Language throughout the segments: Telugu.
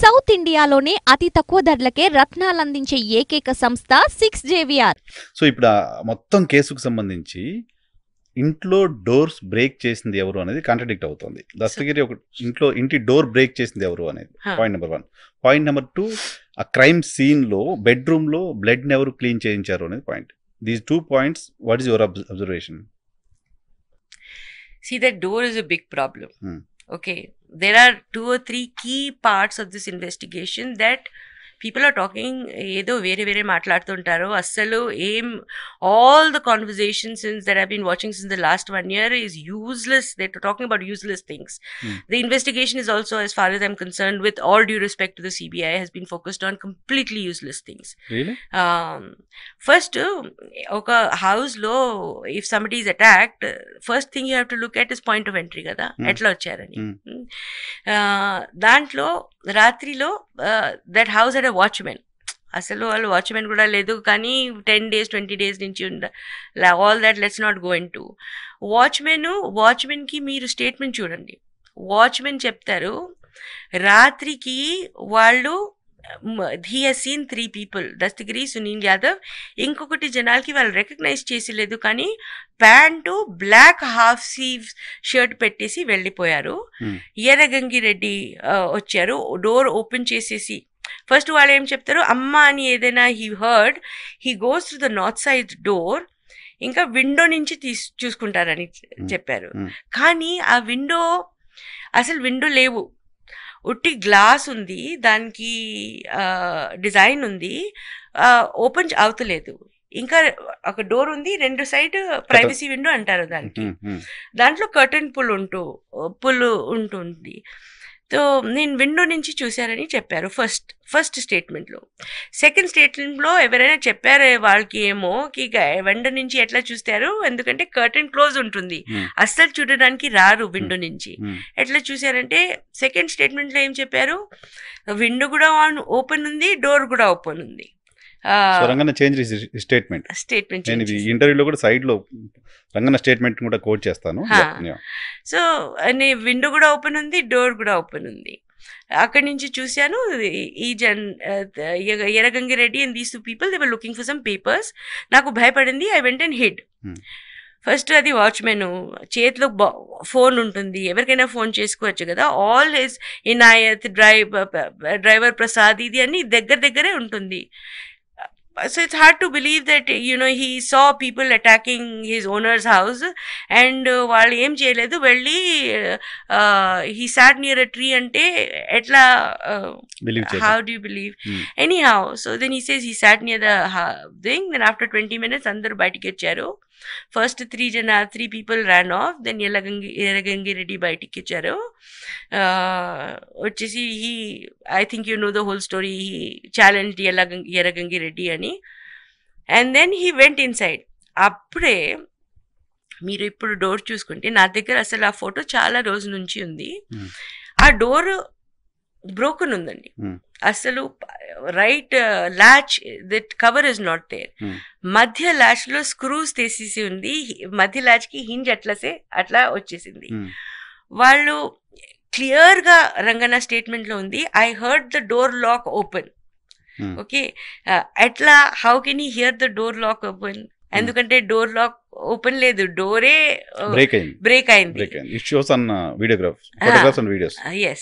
సౌత్ ఇండియాలోనే అతి తక్కువ ధరలకే రత్నాలందించే ఏకైక సంస్థ 6JVR. సో ఇప్పుడు మొత్తం కేసుకు సంబంధించి ఇంట్లో డోర్స్ బ్రేక్ చేసింది ఎవరు అనేది కాంట్రడిక్ట్ అవుతుంది. దస్తగిరి ఒక ఇంటి డోర్ బ్రేక్ చేసింది ఎవరు అనేది పాయింట్ నెంబర్ 1. పాయింట్ నెంబర్ 2, ఆ క్రైమ్ సీన్ లో బెడ్రూమ్ లో బ్లడ్ ని ఎవరు క్లీన్ చేయించారు అనేది point. These 2 points, what is your observation? See, that door is a big problem. Okay, there are 2 or 3 key parts of this investigation that people are talking ఏదో వేరే వేరే మాట్లాడుతుంటారు. అస్సలు all the conversations that I've been watching since the last 1 year is useless. They're talking about useless things. The investigation is also, as far as I'm concerned, with all due respect to the CBI, has been focused on completely useless things. Really? First, ఒక house లో if somebody is attacked, first thing you have to look at is point of entry కదా, ఎట్లా వచ్చారని. దాంట్లో రాత్రిలో that house had a watchman. అసలు వాళ్ళు వాచ్మెన్ కూడా లేదు, కానీ 10 days 20 days నుంచి all that let's not go into వాచ్మెన్కి మీరు స్టేట్మెంట్ చూడండి. వాచ్మెన్ చెప్తారు రాత్రికి వాళ్ళు he has seen 3 people, Dastagiri, Sunil Yadav, ఇంకొకటి జనాలకి వాళ్ళు రికగ్నైజ్ చేసి లేదు, కానీ pant black half sleeve shirt పెట్టేసి వెళ్ళిపోయారు. ఎర్రగంగి రెడ్డి వచ్చారు, డోర్ ఓపెన్ చేసేసి ఫస్ట్ వాళ్ళు ఏం చెప్తారు, అమ్మ అని ఏదైనా he goes to the north side door, ఇంకా విండో నుంచి చూసుకుంటారని చెప్పారు. కానీ ఆ అసలు విండో లేవు, ఉట్టి గ్లాస్ ఉంది, దానికి డిజైన్ ఉంది, ఓపెన్ అవుతలేదు. ఇంకా ఒక డోర్ ఉంది, 2 సైడ్ ప్రైవసీ విండో అంటారు దానికి, దాంట్లో కర్టన్ పుల్ ఉంటుంది. సో నేను విండో నుంచి చూశారని చెప్పారు ఫస్ట్ స్టేట్మెంట్లో. సెకండ్ స్టేట్మెంట్లో ఎవరైనా చెప్పారు వాళ్ళకి ఏమో విండో నుంచి ఎట్లా చూస్తారు, ఎందుకంటే కర్టన్ క్లోజ్ ఉంటుంది, అస్సలు చూడడానికి రారు విండో నుంచి. ఎట్లా చూశారంటే సెకండ్ స్టేట్మెంట్లో ఏం చెప్పారు, విండో కూడా ఓపెన్ ఉంది, డోర్ కూడా ఓపెన్ ఉంది. రంగన్న చేంజ్ స్టేట్మెంట్ ఇంటర్వ్యూలో కూడా సైడ్ లో రంగన్న స్టేట్మెంట్ కూడా కోట్ చేస్తాను. సో విండో కూడా ఓపెన్ ఉంది, డోర్ కూడా ఓపెన్ ఉంది. అక్కడి నుంచి చూశాను ఈ Erragangi Reddy and these 2 people, they were looking for some papers. నాకు భయపడింది, I went and hid. First అది వాచ్మెన్ చేతిలో ఫోన్ ఉంటుంది, ఎవరికైనా ఫోన్ చేసుకోవచ్చు కదా, all his Inayat, driver Prasad, ఇది అన్ని దగ్గరే ఉంటుంది. So it's hard to believe that, he saw people attacking his owner's house and వాళ్ళు ఏం చేయలేదు, వెళ్ళి he sat near a tree అంటే ఎట్లా, how do you believe? Anyhow, so then he says he sat near the thing, then after 20 minutes అందరూ బయటికి వచ్చారు. First 3 people ran off, then Erragangi Reddy బయటికి వచ్చారు. వచ్చేసి I think you know the whole story, he challenged Erragangi Reddy అని, and then he went inside. అప్పుడే మీరు ఇప్పుడు డోర్ చూసుకుంటే, నా దగ్గర అసలు ఆ ఫోటో చాలా రోజుల నుంచి ఉంది, ఆ డోర్ బ్రోకెన్ ఉందండి. అసలు right latch, that cover is not there. మధ్య ల్యాచ్ లో స్క్రూస్ తీసేసి ఉంది, మధ్య ల్యాచ్ కి హింజ్ అట్లా వచ్చేసింది. వాళ్ళు క్లియర్ గా రంగన్న స్టేట్మెంట్ లో ఉంది, I heard the door lock open. Okay, అట్లా how can you hear the door lock open? ఎందుకంటే డోర్ లాక్ ఓపెన్ లేదు, డోరే బ్రేక్ అయింది. Yes.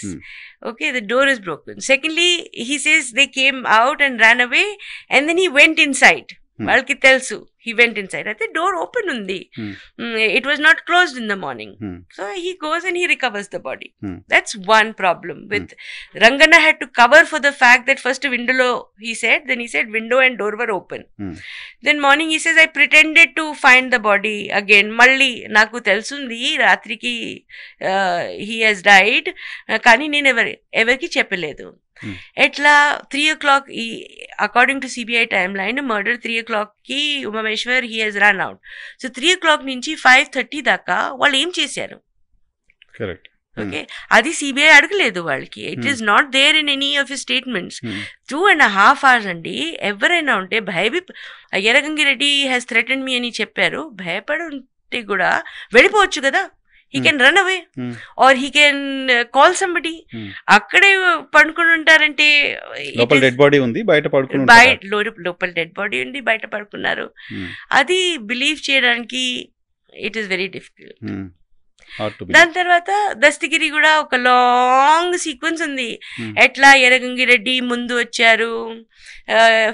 Okay, the door is broken. Secondly, he says they came out and ran away, and then he went inside. వాళ్ళకి తెలుసు, he went inside. అయితే డోర్ ఓపెన్ ఉంది, it was not closed in the morning. So he goes and he recovers the body. That's one problem with Rangana had to cover for the fact that first window lo he said window and door were open. Then morning he says I pretended to find the body again. మళ్ళీ నాకు తెలుసుంది రాత్రికి he has died, కానీ నేను ఎవరికి చెప్పలేదు. ఎట్లా 3 o'clock, according to CBI timeline, murder 3 o'clock కి Umamaheshwar he has run out. So 3 o'clock నుంచి 5:30 దాకా వాళ్ళు ఏం చేశారు? ఓకే, అది సిబిఐ అడగలేదు వాళ్ళకి. It is not there in any of his statements. 2.5 hours అండి. ఎవరైనా ఉంటే Erragangi Reddy has threatened me అని చెప్పారు, భయపడి ఉంటే కూడా వెళ్ళిపోవచ్చు కదా. he can run away or he can call somebody. అక్కడే పడుకుని ఉంటారంటే లోపల డెడ్ బాడీ ఉంది, బయట పడుకుని లోపల డెడ్ బాడీ ఉంది, బయట పడుకున్నారు. అది బిలీవ్ చేయడానికి ఇట్ ఈస్ వెరీ డిఫికల్ట్. దాని తర్వాత దస్తగిరి కూడా ఒక లాంగ్ సీక్వెన్స్ ఉంది. ఎట్లా ఎర్రగంగిరెడ్డి ముందు వచ్చారు,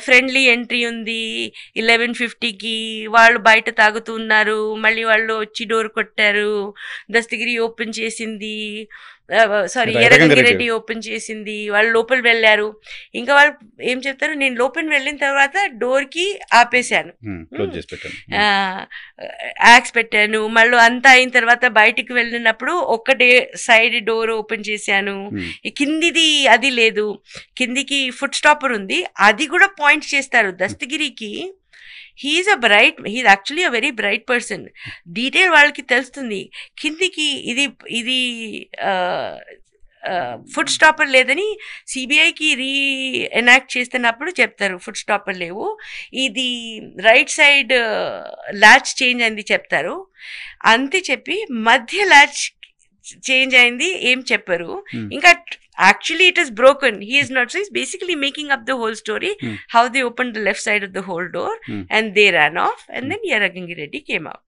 ఫ్రెండ్లీ ఎంట్రీ ఉంది 11:50కి, వాళ్ళు బయట తాగుతున్నారు, మళ్ళీ వాళ్ళు వచ్చి డోర్ కొట్టారు, దస్తగిరి ఓపెన్ చేసింది, సారీ ఎర్రగంగిరెడ్డి ఓపెన్ చేసింది, వాళ్ళు లోపల వెళ్ళారు. ఇంకా వాళ్ళు ఏం చెప్తారు, నేను లోపల వెళ్ళిన తర్వాత డోర్ కి ఆపేశాను, యాక్స్ పెట్టాను, మళ్ళీ అంతా అయిన తర్వాత బయటికి వెళ్ళినప్పుడు ఒక్కటే సైడ్ డోర్ ఓపెన్ చేశాను, కిందిది అది లేదు, కిందికి ఫుట్ స్టాపర్ ఉంది, అది కూడా పాయింట్ చేస్తారు దస్తగిరికి. He's actually a very bright person. Detail వాళ్ళకి తెలుస్తుంది, కిందికి ఇది ఫుట్ స్టాపర్ లేదని సిబిఐకి రీఎనాక్ట్ చేస్తున్నప్పుడు చెప్తారు, ఫుట్ స్టాపర్ లేవు, ఇది రైట్ సైడ్ ల్యాచ్ చేంజ్ అయింది చెప్తారు. అంతే చెప్పి మధ్య ల్యాచ్ చేంజ్ అయింది ఏం చెప్పరు. ఇంకా actually it is broken, he is not, so he's basically making up the whole story, how they opened the left side of the whole door and they ran off, and then Yerragangireddy came out.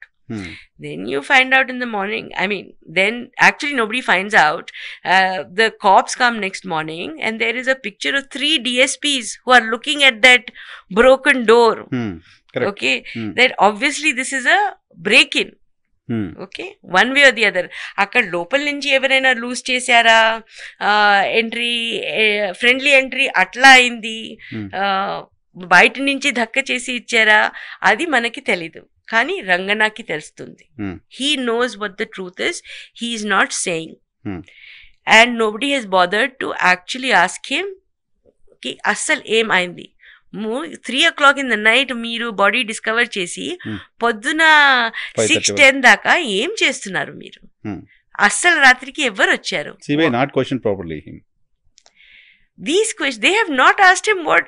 Then you find out in the morning, I mean then actually nobody finds out, the cops come next morning and there is a picture of 3 DSPs who are looking at that broken door. Okay, that obviously this is a break-in. Okay, one way or the other. అక్కడ లోపల నుంచి ఎవరైనా లూజ్ చేశారా, ఎంట్రీ ఫ్రెండ్లీ ఎంట్రీ అట్లా అయింది, బయట నుంచి ధక్క చేసి ఇచ్చారా, అది మనకి తెలీదు, కానీ రంగనాకి తెలుస్తుంది. He knows what the truth is, he is not saying, and nobody has bothered to actually ask him కి అస్సలు ఏం అయింది. 3 o'clock in the night మీరు బాడీ డిస్కవర్ చేసి పొద్దున 6:10 దాకా ఏం చేస్తున్నారు మీరు, అస్సలు రాత్రికి ఎవరు వచ్చారు? These questions, they have not asked him what,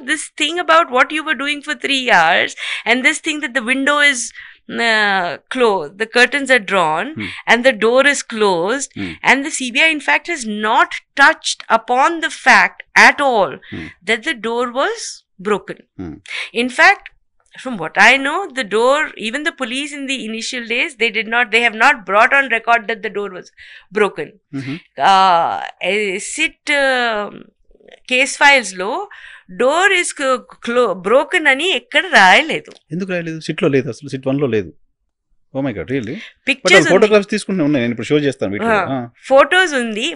this thing about what you were doing for 3 hours, and this thing that the window is closed, the curtains are drawn, and the door is closed, and the CBI in fact has not touched upon the fact at all that the door was broken. In fact, from what I know, the door, even the police in the initial days, they have not brought on record that the door was broken. Case files lo door is broken అని ఎక్కడ రాయలేదు. ఎందుకు రాయలేదు? సిట్ లో లేదు, అసలు సిట్ 1 లో లేదు. Oh my God, really? Pictures photographs తీసుకుంటూ ఉన్నాయి, నేను ఇప్పుడు షో చేస్తాను. ఫోటోస్ ఉంది,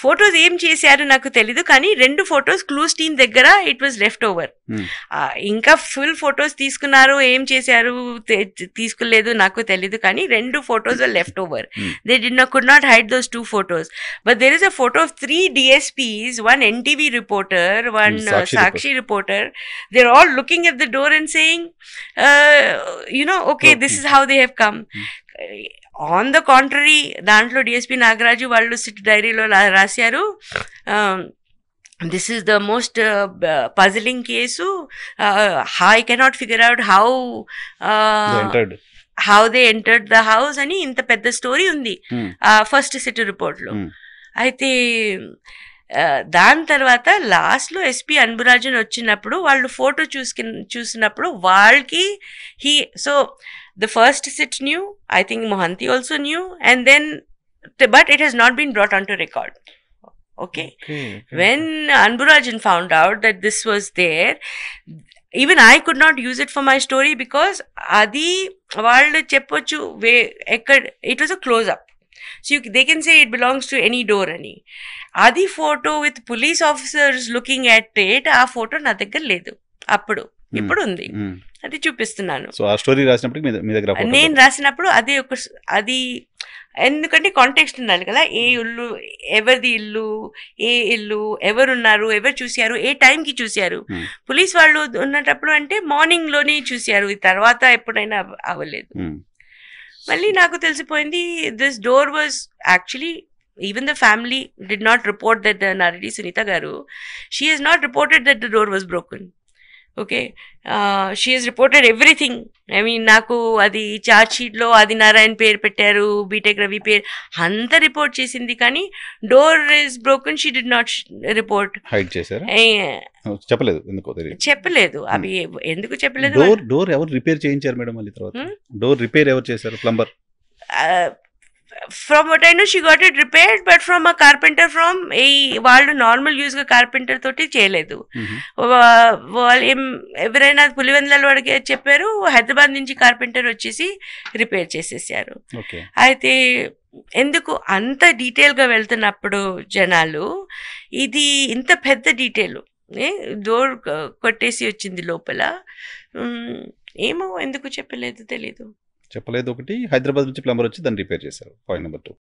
ఫోటోస్ ఏం చేశారు నాకు తెలీదు, కానీ 2 ఫోటోస్ క్లూస్ టీమ్ దగ్గర ఇట్ వాజ్ లెఫ్ట్ ఓవర్. ఇంకా ఫుల్ ఫోటోస్ తీసుకున్నారు, ఏం చేశారు తీసుకోలేదు నాకు తెలీదు, కానీ 2 photos left over. They could not hide those 2 photos. But there is a photo of 3 DSPs, 1 NTV reporter, 1 Sakshi reporter. They're all looking at the door and saying, okay, this is how they have come. On the contrary, దాంట్లో డిఎస్పి నాగరాజు వాళ్ళు సిట్ డైరీలో రాశారు, this is the most puzzling case, I cannot figure out how they entered the house అని ఇంత పెద్ద స్టోరీ ఉంది ఫస్ట్ సిట్ రిపోర్ట్ లో. అయితే దాని తర్వాత లాస్ట్ లో ఎస్పీ అన్బురాజన్ వచ్చినప్పుడు వాళ్ళు ఫోటో చూసినప్పుడు వాళ్ళకి so the first sit knew, I think Mohanty also knew, and then but it has not been brought onto record. Okay. When Anburajan found out that this was there, even I could not use it for my story because adi vallu cheppochu it was a close up, so they can say it belongs to any door ani. Adi photo with police officers looking at it, aa photo na daggara ledu appudu, ఇప్పుడు ఉంది, అది చూపిస్తున్నాను. సో ఆ స్టోరీ రాసినప్పుడు మీ దగ్గర నేను రాసినప్పుడు అది ఎందుకంటే కాంటెక్స్ట్ ఉండాలి కదా, ఏ ఇల్లు, ఎవరిది ఇల్లు, ఏ ఇల్లు, ఎవరున్నారు, ఎవరు చూశారు, ఏ టైంకి చూశారు, పోలీస్ వాళ్ళు ఉన్నప్పుడు అంటే మార్నింగ్ లోనే చూశారు, తర్వాత ఎప్పుడైనా అవ్వలేదు. మళ్ళీ నాకు తెలిసిపోయింది this door was actually, even the family did not report that the Naredi Sunita garu, she has not reported that the door was broken. Okay, she is reported everything. I mean నాకు అది చార్జ్ షీట్లో అది నారాయణ్ పేరు పెట్టారు, బీటెక్ రవి పేరు అంతా రిపోర్ట్ చేసింది, కానీ door is broken she did not report. Hide చేశారా? చెప్పలేదు, ఎందుకో తెలియదు. చెప్పలేదు. అవి ఎందుకు చెప్పలేదు? డోర్ ఎవరు రిపేర్ చేయించారు మేడం? మళ్ళీ తర్వాత డోర్ రిపేర్ ఎవరు చేశారు? Plumber. From what I know she got it repaired, but from a carpenter from వాళ్ళు నార్మల్ యూజ్గా కార్పెంటర్ తోటి చేయలేదు. వాళ్ళు ఎవరైనా పులివెందులలో అడిగే చెప్పారు, హైదరాబాద్ నుంచి కార్పెంటర్ వచ్చేసి రిపేర్ చేసేసారు. అయితే ఎందుకు అంత డీటెయిల్గా వెళ్తున్నప్పుడు జనాలు ఇది ఇంత పెద్ద డీటెయిల్, డోర్ కొట్టేసి వచ్చింది లోపల, ఏమో ఎందుకు చెప్పలేదు తెలీదు. చెప్పలేదు ఒకటి, హైదరాబాద్ నుంచి ప్లంబర్ వచ్చి దాన్ని రిపేర్ చేశారు. Point number 2.